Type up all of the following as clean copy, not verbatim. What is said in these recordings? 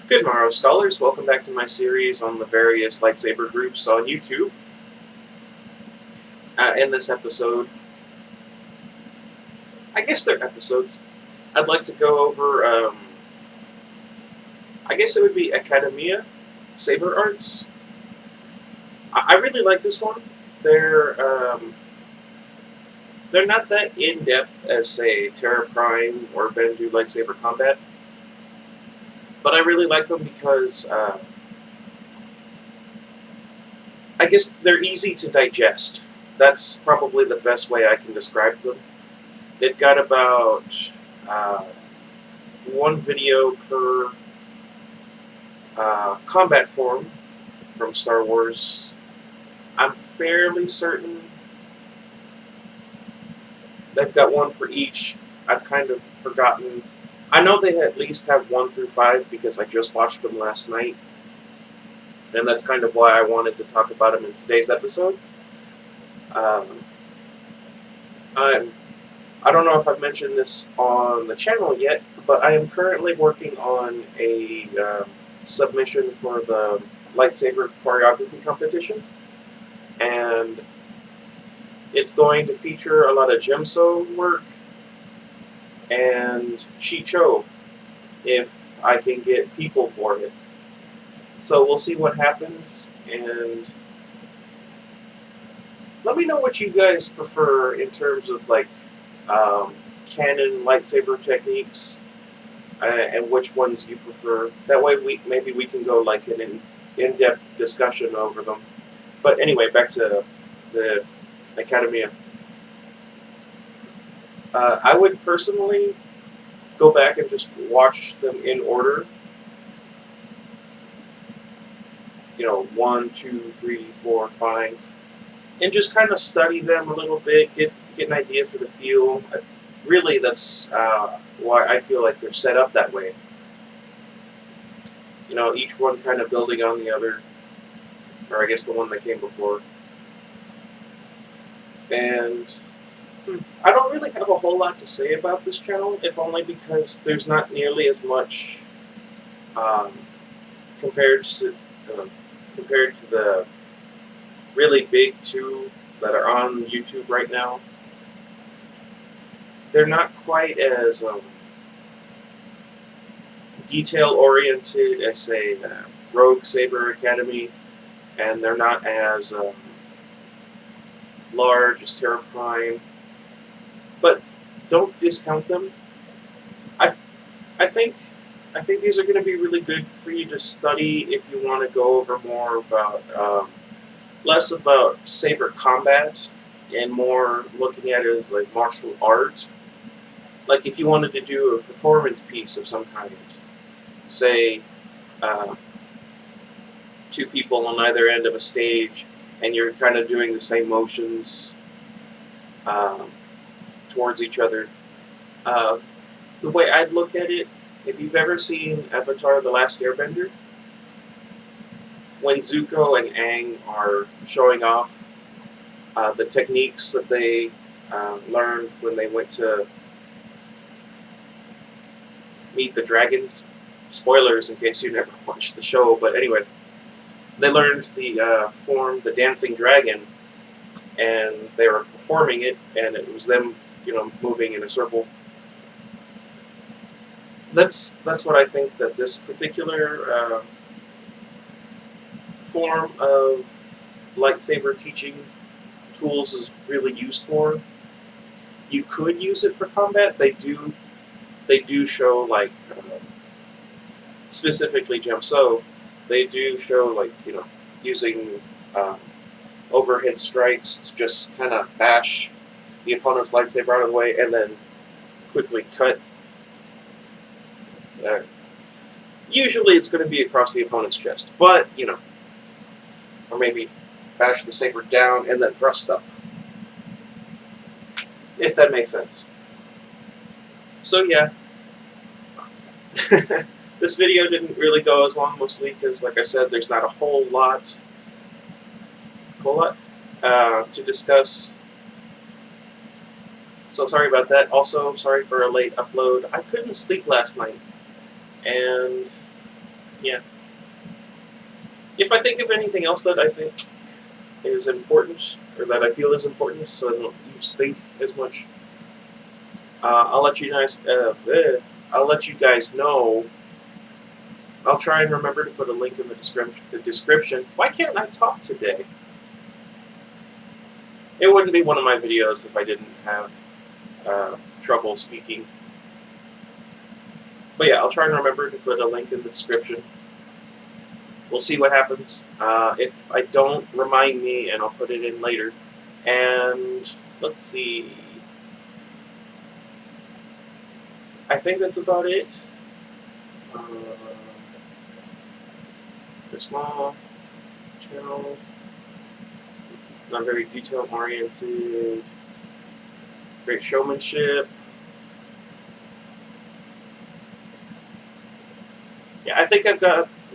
Good morrow, scholars. Welcome back to my series on the various lightsaber groups on YouTube. In this episode, I guess they're episodes, I'd like to go over, I guess it would be Akademia, Saber Arts. I really like this one. They're, um, they're not that in-depth as, say, Terra Prime or Bendu Lightsaber Combat, but I really like them because, I guess they're easy to digest. That's probably the best way I can describe them. They've got about uh, one video per combat form from Star Wars. I'm fairly certain they've got one for each. I've kind of forgotten. I know they at least have 1 through 5 because I just watched them last night, and that's kind of why I wanted to talk about them in today's episode. Um, I'm I don't know if I've mentioned this on the channel yet, but I am currently working on a submission for the lightsaber choreography competition, and it's going to feature a lot of gemso work and shii-cho if I can get people for it. So we'll see what happens, and let me know what you guys prefer in terms of like canon lightsaber techniques and which ones you prefer. That way, maybe we can go like an in-depth discussion over them. But anyway, back to the Academia. I would personally go back and just watch them in order. You know, 1, 2, 3, 4, 5, and just kind of study them a little bit, get an idea for the feel. Really, that's why I feel like they're set up that way. You know, each one kind of building on the other, or I guess the one that came before. And I don't really have a whole lot to say about this channel, if only because there's not nearly as much um, compared to compared to the really big two that are on YouTube right now. They're not quite as detail-oriented as, say, Rogue Saber Academy, and they're not as large as Terra Prime. But don't discount them. I, I think these are going to be really good for you to study if you want to go over more about less about saber combat and more looking at it as like martial art. Like if you wanted to do a performance piece of some kind, say uh, two people on either end of a stage, and you're kind of doing the same motions um, towards each other. Uh, the way I'd look at it, if you've ever seen Avatar: The Last Airbender, when Zuko and Aang are showing off the techniques that they learned when they went to meet the dragons. Spoilers in case you never watched the show, but anyway, they learned the form, the dancing dragon, and they were performing it, and it was them, you know, moving in a circle. That's what I think that this particular form of lightsaber teaching tools is really used for. You could use it for combat. They do show like specifically Gemso. They do show like, you know, using overhead strikes to just kind of bash the opponent's lightsaber out of the way and then quickly cut. Usually it's going to be across the opponent's chest, but, you know, or maybe bash the saber down and then thrust up, if that makes sense. So yeah, this video didn't really go as long, mostly because, like I said, there's not a whole lot to discuss. So sorry about that. Also, sorry for a late upload. I couldn't sleep last night, and Yeah. If I think of anything else that I think is important, or that I feel is important, so I don't use think as much, I'll let you guys. I'll let you guys know. I'll try and remember to put a link in the description. Why can't I talk today? It wouldn't be one of my videos if I didn't have trouble speaking. But yeah, I'll try and remember to put a link in the description. We'll see what happens. If I don't, remind me and I'll put it in later. And let's see. I think that's about it. They're small, channel, not very detail oriented, great showmanship. Yeah, I think I've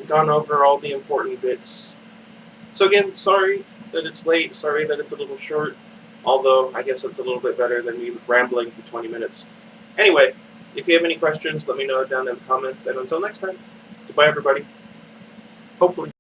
gone over all the important bits. So again, sorry that it's late, sorry that it's a little short, although I guess it's a little bit better than me rambling for 20 minutes. Anyway, if you have any questions, let me know down in the comments, and until next time, goodbye everybody. Hopefully.